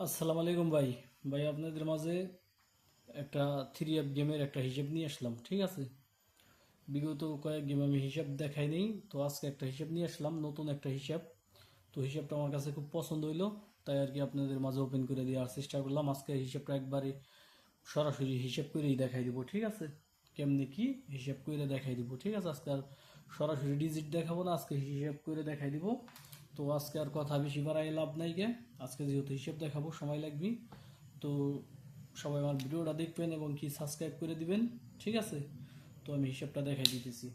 আসসালামু আলাইকুম ভাই। ভাই আপনাদের মাঝে একটা থ্রি অ্যাপ গেমের একটা হিসেব নিয়ে আসলাম, ঠিক আছে? বিগত কয়েক গেম আমি হিসাব দেখাই নেই, তো আজকে একটা হিসাব নিয়ে আসলাম, নতুন একটা হিসাব। তো হিসাবটা আমার কাছে খুব পছন্দ হইলো, তাই আর কি আপনাদের মাঝে ওপেন করে দেওয়ার চেষ্টা করলাম। আজকে হিসাবটা একবারে সরাসরি হিসাব করেই দেখাই দিব, ঠিক আছে? কেমনি কি হিসাব করে দেখাই দিব, ঠিক আছে? আজকে আর সরাসরি ডিজিট দেখাবো না, আজকে হিসাব করে দেখাই দিব। তো আজকে আর কথা বেশি বাড়াই লাভ নাই গে, আজকে যেহেতু হিসাব দেখাবো সময় লাগবে। তো সবাই আমার ভিডিওটা দেখবেন এবং কি সাবস্ক্রাইব করে দিবেন, ঠিক আছে? তো আমি হিসাবটা দেখাই দিতেছি,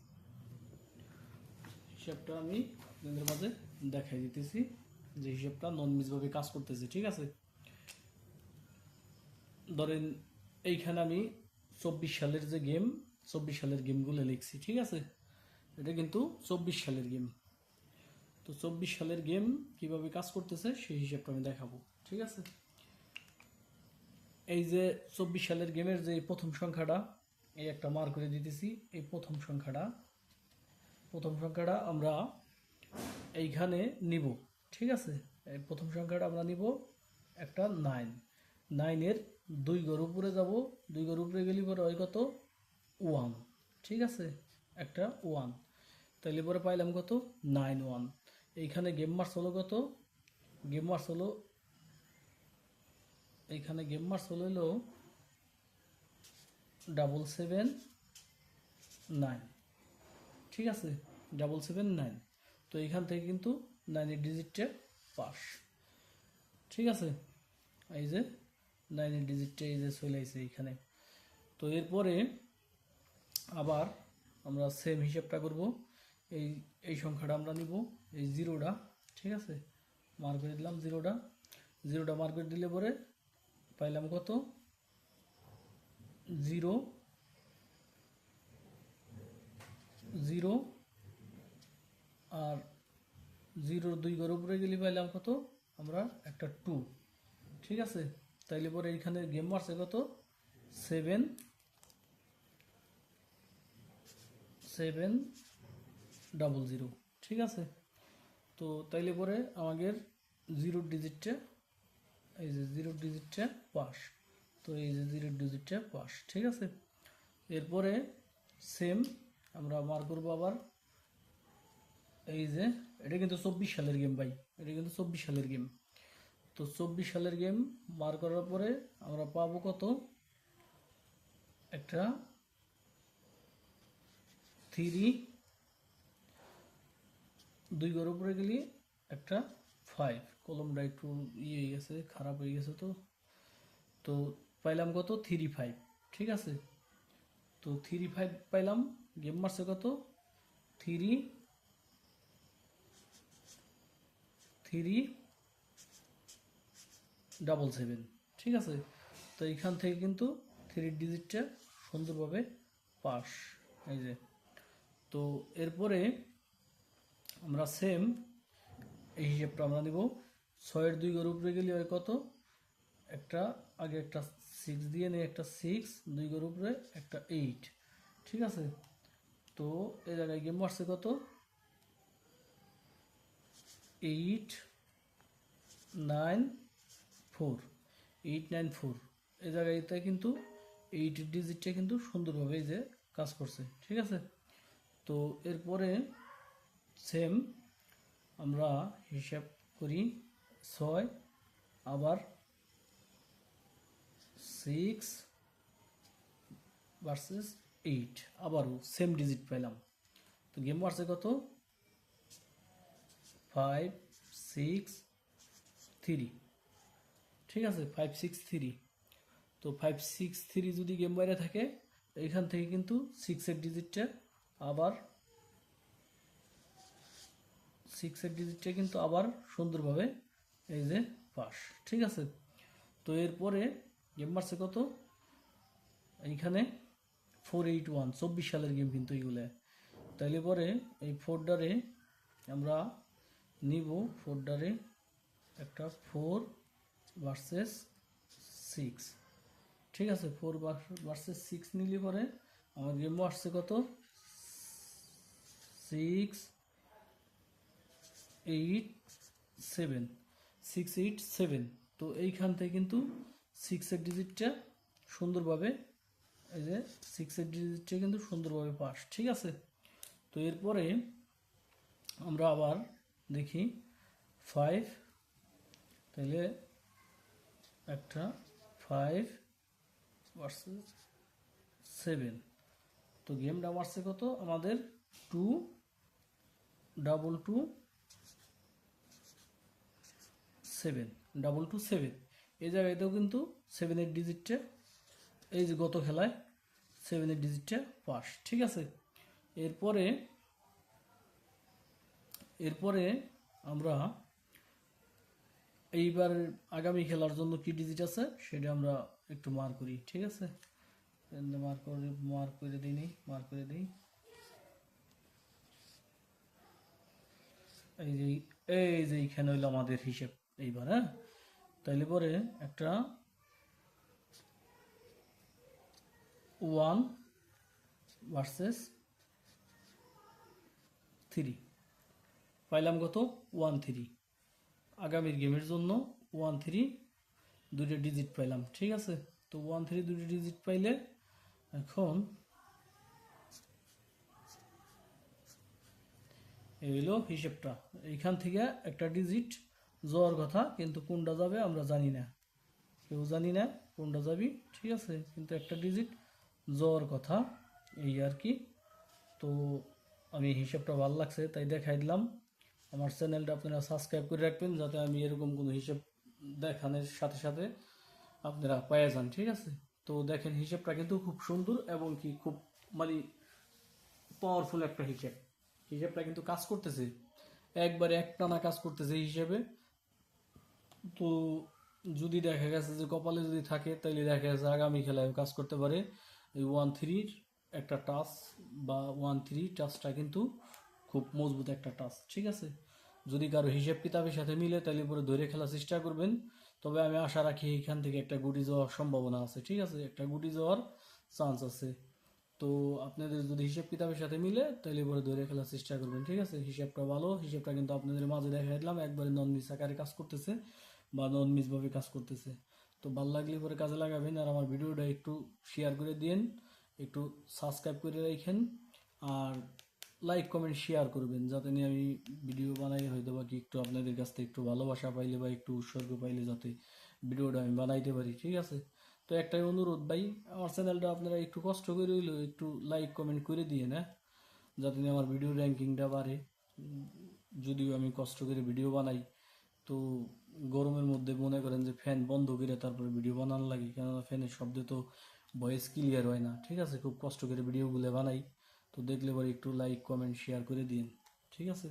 হিসাবটা আমি আপনাদের মাঝে দেখাই দিতেছি যে হিসাবটা নন মিসভাবে কাজ করতেছে, ঠিক আছে? ধরেন এইখানে আমি 24 সালের যে গেম, 24 সালের গেমগুলো লিখছি, ঠিক আছে? এটা কিন্তু 24 সালের গেম। তো 24 সালের গেম কিভাবে কাজ করতেছে সেই হিসাবটা আমি দেখাবো, ঠিক আছে? এই যে 24 সালের গেমের যে প্রথম সংখ্যাটা, এই একটা মার করে দিতেছি। এই প্রথম সংখ্যাটা আমরা এইখানে নিব, ঠিক আছে? এই প্রথম সংখ্যাটা আমরা নিব একটা 9। 9-এর 2 ঘর উপরে যাব, 2 ঘর উপরে গেলে পরে হয় কত? 1, ঠিক আছে? একটা 1, তাইলে পরে পাইলাম কত? 9 1। এইখানে গেম মার্স হলো কত? গেম মার্স হলো, এইখানে গেম মার্স হলো 779, ঠিক আছে? 779। তো এইখান থেকে কিন্তু 9-এর ডিজিটটা পাস, ঠিক আছে? এই যে 9-এর ডিজিটটা এই যে চলে আসছে এইখানে। তো এরপরে আবার আমরা সেম হিসাবটা করব। এই এই সংখ্যাটা আমরা নিব, এই জিরোটা, ঠিক আছে? মার্ক করে দিলাম জিরোটা মার্ক করে দিলে পরে পাইলাম কত? 0 0। আর 0-র 2 ঘর উপরে গেলে পাইলাম কত? আমরা একটা 2, ঠিক আছে? তাইলে পরে এইখানে গেম মারছে কত? 7 700, ঠিক আছে? তো তাইলে পরে আমাদের জিরোর ডিজিটটা, এই যে জিরোর ডিজিটটা পাস। তো এই যে জিরোর ডিজিটটা পাস, ঠিক আছে? এরপরে সেম আমরা মার করবো আবার। এই যে এটা কিন্তু 24 সালের গেম ভাই, এটা কিন্তু 24 সালের গেম। তো 24 সালের গেম মার করার পরে আমরা পাবো কত? একটা 3, 2 ঘর উপরে গেলে একটা 5। কলমটা একটু ইয়ে হয়ে গেছে, খারাপ হয়ে গেছে। তো তো পাইলাম কত? 3 5, ঠিক আছে? তো 3 5 পাইলাম। গেম মারছে কত? 3 3 7 7, ঠিক আছে? তো এইখান থেকে কিন্তু 3 ডিজিটটা সুন্দরভাবে পাস, এই যে। তো এরপরে আমরা সেম এই হিসাবটা আমরা নিব। 6-এর 2 ঘর উপরে গেলে হয় কত? একটা আগে একটা 6 দিয়ে নেই, একটা 6, 2 ঘর উপরে একটা 8, ঠিক আছে? তো এই জায়গায় গেম মারছে কত? 8 9 4, 8 9 4। এই জায়গাতে কিন্তু 8 ডিজিটটা কিন্তু সুন্দরভাবে এই যে কাজ করছে, ঠিক আছে? তো এরপরে সেম আমরা হিসাব করি। 6 আবার 6 ভার্সেস 8, আবারও সেম ডিজিট পেলাম। তো গেম মারছে কত? 5 6 3, ঠিক আছে? 5 6 3। তো 5 6 3 যদি গেম বাইরে থাকে, এইখান থেকে কিন্তু 6-এর ডিজিটটা আবার, 6-এর ডিজিটটা কিন্তু আবার সুন্দরভাবে এই যে পাস, ঠিক আছে? তো এরপরে গেম মারছে কত? এইখানে 481, 24 সালের গেম কিন্তু এইগুলো। তাইলে পরে এই ফোরডারে আমরা নিব, ফোরডারে একটা 4 ভার্সেস 6, ঠিক আছে? 4 ভার্সেস 6 নিলে পরে আমার গেম আসছে কত? 6 8 7, 6 8 7। তো তো এইখান থেকে কিন্তু 6-এর ডিজিটটা সুন্দরভাবে, এই যে 6-এর ডিজিটটা কিন্তু সুন্দরভাবে পাস, ঠিক আছে। তো এরপরে আমরা আবার দেখি 5, তাহলে একটা 5 ভার্সেস 7। তো গেমটা মারছে কত আমাদের 2-2-7 এই জায়গাতেও কিন্তু 7-এর ডিজিটটা, এই যে গত খেলায় 7-এর ডিজিটটা পাস, ঠিক আছে। এরপরে এরপরে আমরা এইবার আগামী খেলার জন্য কি ডিজিট আছে সেটা আমরা একটু মার করি, ঠিক আছে। মার করে দিই। এই যে এইখানে হইলো আমাদের হিসেব এইবার, হ্যাঁ। তাইলে পরে একটা 1 ভার্সেস 3 পাইলাম কত 1-3। আগামীর গেমের জন্য 1-3 দুইটা ডিজিট পাইলাম, ঠিক আছে। তো 1-3 দুইটা ডিজিট পাইলে এখন এই হইলো হিসেবটা। এইখান থেকে একটা ডিজিট যাওয়ার কথা, কিন্তু কোনটা যাবে আমরা জানি না, কেউ জানি না কোনটা যাবি, ঠিক আছে। কিন্তু একটা ডিজিট যাওয়ার কথা, এই আর কি। তো আমি হিসেবটা ভালো লাগছে তাই দেখাই দিলাম। আমার চ্যানেলটা আপনারা সাবস্ক্রাইব করে রাখবেন, যাতে আমি এরকম কোনো হিসেব দেখানোর সাথে সাথে আপনারা পেয়ে যান, ঠিক আছে। তো দেখেন হিসেবটা কিন্তু খুব সুন্দর এবং কি খুব মানে পাওয়ারফুল একটা হিসেবটা কিন্তু কাজ করতেছে, একবারে একটানা কাজ করতেছে এই হিসেবে। তো যদি দেখা গেছে যে কপালে যদি থাকে তাহলে দেখা গেছে আগামী খেলায় কাজ করতে পারে। এই 1-3 একটা টাচ বা 1-3 টাচটা কিন্তু খুব মজবুত একটা টাচ, ঠিক আছে। যদি কারো হিসেব কিতাবের সাথে মিলে তাহলে পরে ধরে খেলার চেষ্টা করবেন। তবে আমি আশা রাখি এখান থেকে একটা গুটি যাওয়ার সম্ভাবনা আছে, ঠিক আছে, একটা গুটি যাওয়ার চান্স আছে। তো আপনাদের যদি হিসাব কিতাবের সাথে মিলে তাহলে পরে ধরে খেলার চেষ্টা করবেন, ঠিক আছে। হিসাবটা ভালো, হিসাবটা কিন্তু আপনাদের মাঝে দেখা দিলাম, একবারে নন মিস আকারে কাজ করতেছে বা নন মিস ভাবে কাজ করতেছে। তো ভালো লাগলে পরে কাজে লাগাবেন, আর আমার ভিডিওটা একটু শেয়ার করে দিন, একটু সাবস্ক্রাইব করে রাখেন, আর লাইক কমেন্ট শেয়ার করবেন, যাতে নিয়ে আমি ভিডিও বানাই হয়তো বা কি একটু আপনাদের কাছ থেকে একটু ভালোবাসা পাইলে বা একটু উৎসর্গ পাইলে যাতে ভিডিওটা আমি বানাইতে পারি, ঠিক আছে। তো একটাই অনুরোধ ভাই, আমার চ্যানেলটা আপনারা একটু কষ্ট করে হইলেও একটু লাইক কমেন্ট করে দিয়ে না, যাতে নিয়ে আমার ভিডিও র্যাঙ্কিংটা বাড়ে। যদিও আমি কষ্ট করে ভিডিও বানাই, তো গরমের মধ্যে মনে করেন যে ফ্যান বন্ধ করে তারপরে ভিডিও বানানো লাগে, কেননা ফ্যানের শব্দে তো ভয়েস ক্লিয়ার হয় না, ঠিক আছে। খুব কষ্ট করে ভিডিওগুলো বানাই। তো দেখলে পরে একটু লাইক কমেন্ট শেয়ার করে দিন, ঠিক আছে।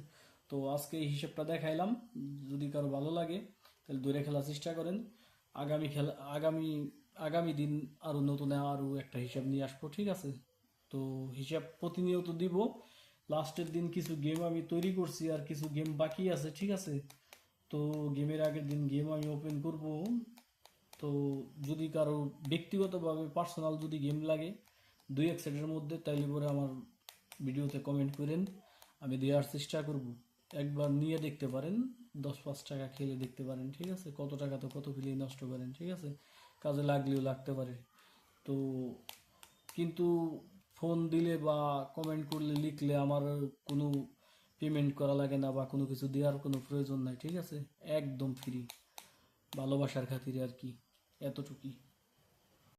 তো আজকে এই হিসেবটা দেখাইলাম, যদি কারো ভালো লাগে তাহলে দূরে খেলার চেষ্টা করেন। আগামী দিন আরো নতুন আরো একটা হিসাব নিয়ে আসবো, ঠিক আছে। তো হিসাব প্রতিনিয়ত দিব। লাস্টের দিন কিছু গেম আমি তৈরি করছি আর কিছু গেম বাকি আছে, ঠিক আছে। তো গেমের আগের দিন গেম আমি ওপেন করব। তো যদি কারো ব্যক্তিগতভাবে পার্সোনাল যদি গেম লাগে 2-1 সেটের মধ্যে, তাইলে পরে আমার ভিডিওতে কমেন্ট করেন, আমি দেওয়ার চেষ্টা করব। একবার নিয়ে দেখতে পারেন, 10-5 টাকা খেলে দেখতে পারেন, ঠিক আছে। কত টাকা তো কত খেলেই নষ্ট করেন, ঠিক আছে, কাজে লাগলেও লাগতে পারে। তো কিন্তু ফোন দিলে বা কমেন্ট করলে লিখলে আমার কোনো পেমেন্ট করা লাগে না বা কোনো কিছু দেওয়ার কোনো প্রয়োজন নাই, ঠিক আছে, একদম ফ্রি, ভালোবাসার খাতিরে আর কি, এতটুকুই।